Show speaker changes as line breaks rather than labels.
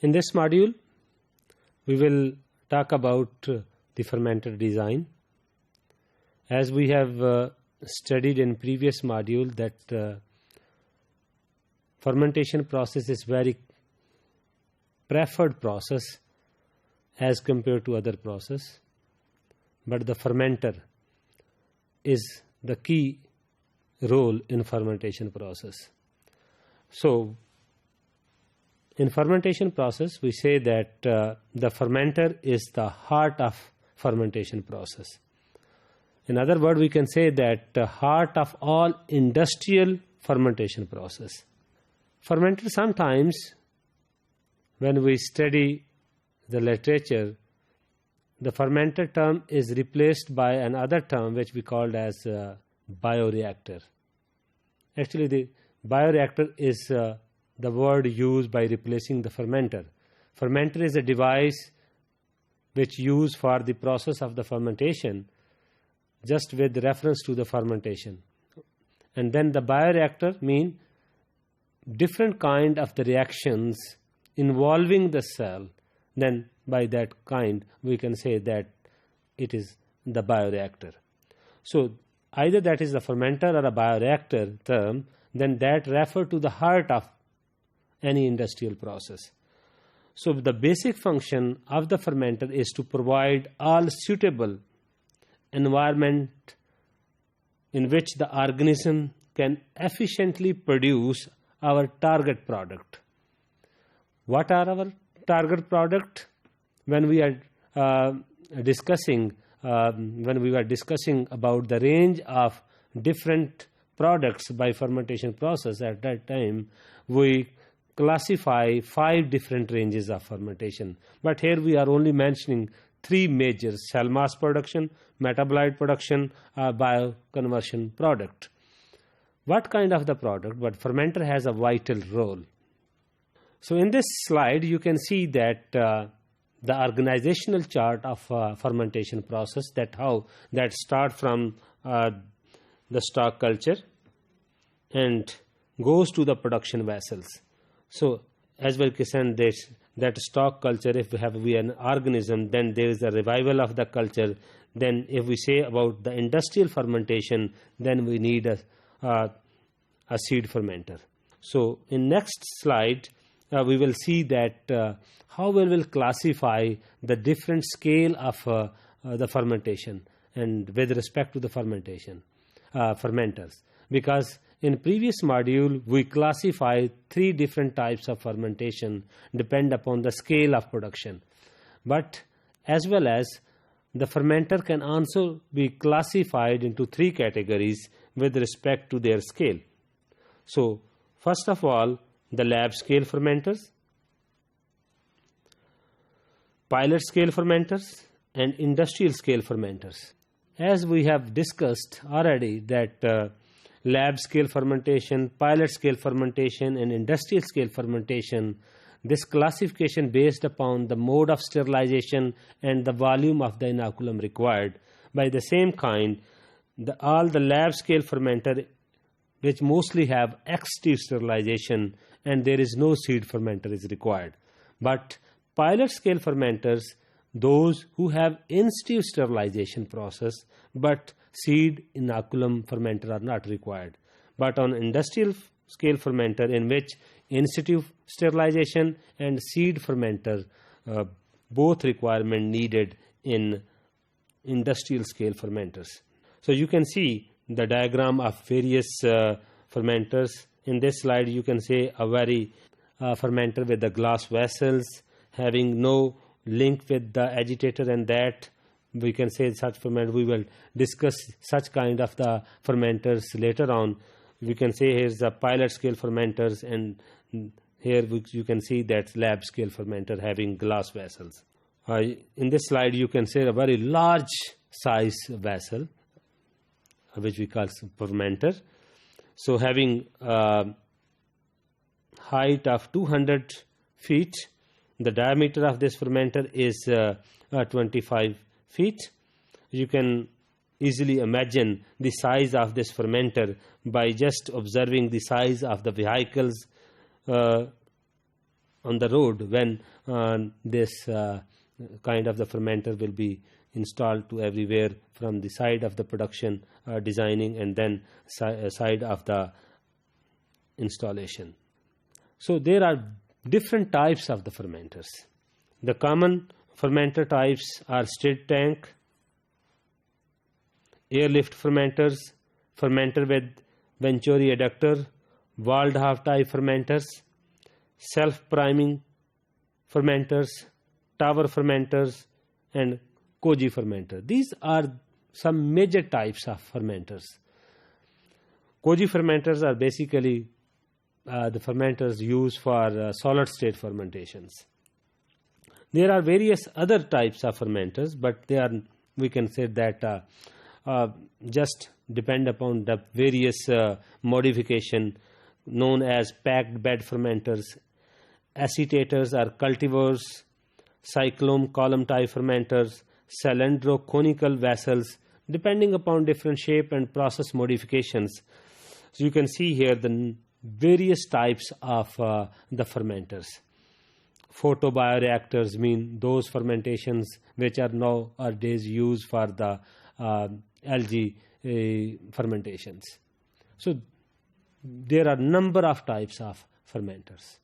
In this module, we will talk about the fermenter design. As we have studied in previous module that fermentation process is very preferred process as compared to other process, but the fermenter is the key role in fermentation process. So in fermentation process, we say that the fermenter is the heart of fermentation process. In other words, we can say that the heart of all industrial fermentation process. Fermenter, sometimes when we study the literature, the fermenter term is replaced by another term which we called as bioreactor. Actually, the bioreactor is the word used by replacing the fermenter. Fermenter is a device which used for the process of the fermentation, just with reference to the fermentation. And then the bioreactor means different kind of the reactions involving the cell. Then by that kind we can say that it is the bioreactor. So either that is a fermenter or a bioreactor term, then that refer to the heart of any industrial process. So the basic function of the fermenter is to provide all suitable environment in which the organism can efficiently produce our target product. What are our target product? When we are discussing about the range of different products by fermentation process, at that time we classify 5 different ranges of fermentation. But here we are only mentioning 3 major: cell mass production, metabolite production, bioconversion product. What kind of the product? But fermenter has a vital role. So in this slide you can see that the organizational chart of fermentation process, that start from the stock culture and goes to the production vessels. So as well as that stock culture, if we are an organism, then there is a revival of the culture. Then if we say about the industrial fermentation, then we need a seed fermenter. So in next slide we will see that how we will classify the different scale of the fermentation and with respect to the fermentation fermenters, because in previous module we classified 3 different types of fermentation depend upon the scale of production, but as well as the fermenter can also be classified into 3 categories with respect to their scale. So first of all, the lab scale fermenters, pilot scale fermenters, and industrial scale fermenters. As we have discussed already that lab scale fermentation, pilot scale fermentation, and industrial scale fermentation, this classification based upon the mode of sterilization and the volume of the inoculum required. By the same kind, all the lab scale fermenter which mostly have ex-situ sterilization and there is no seed fermenter is required. But pilot scale fermenters, those who have in-situ sterilization process but seed inoculum fermenter are not required. But on industrial scale fermenter, in which in-situ sterilization and seed fermenter both requirement needed in industrial scale fermenters. So you can see the diagram of various fermenters. In this slide you can say a very fermenter with the glass vessels having no link with the agitator, and that we can say such fermenter. We will discuss such kind of the fermenters later on. We can say here's the pilot scale fermenters, and here you can see that lab scale fermenter having glass vessels. In this slide you can say a very large size vessel which we call fermenter. So having height of 200 feet, the diameter of this fermenter is 25 feet. You can easily imagine the size of this fermenter by just observing the size of the vehicles on the road when this kind of the fermenter will be installed to everywhere, from the side of the production designing and then side of the installation. So there are different types of the fermenters. The common fermenter types are stirred tank, airlift fermenters, fermenter with Venturi adductor, walled half type fermenters, self-priming fermenters, tower fermenters, and koji fermenter. These are some major types of fermenters. Koji fermenters are basically the fermenters used for solid state fermentations. There are various other types of fermenters, but they are, we can say that just depend upon the various modification known as packed bed fermenters, acetators or cultivars, cyclone column type fermenters, cylindro conical vessels, depending upon different shape and process modifications. So you can see here the various types of the fermenters. Photobioreactors mean those fermentations which are nowadays used for the algae fermentations. So there are number of types of fermenters.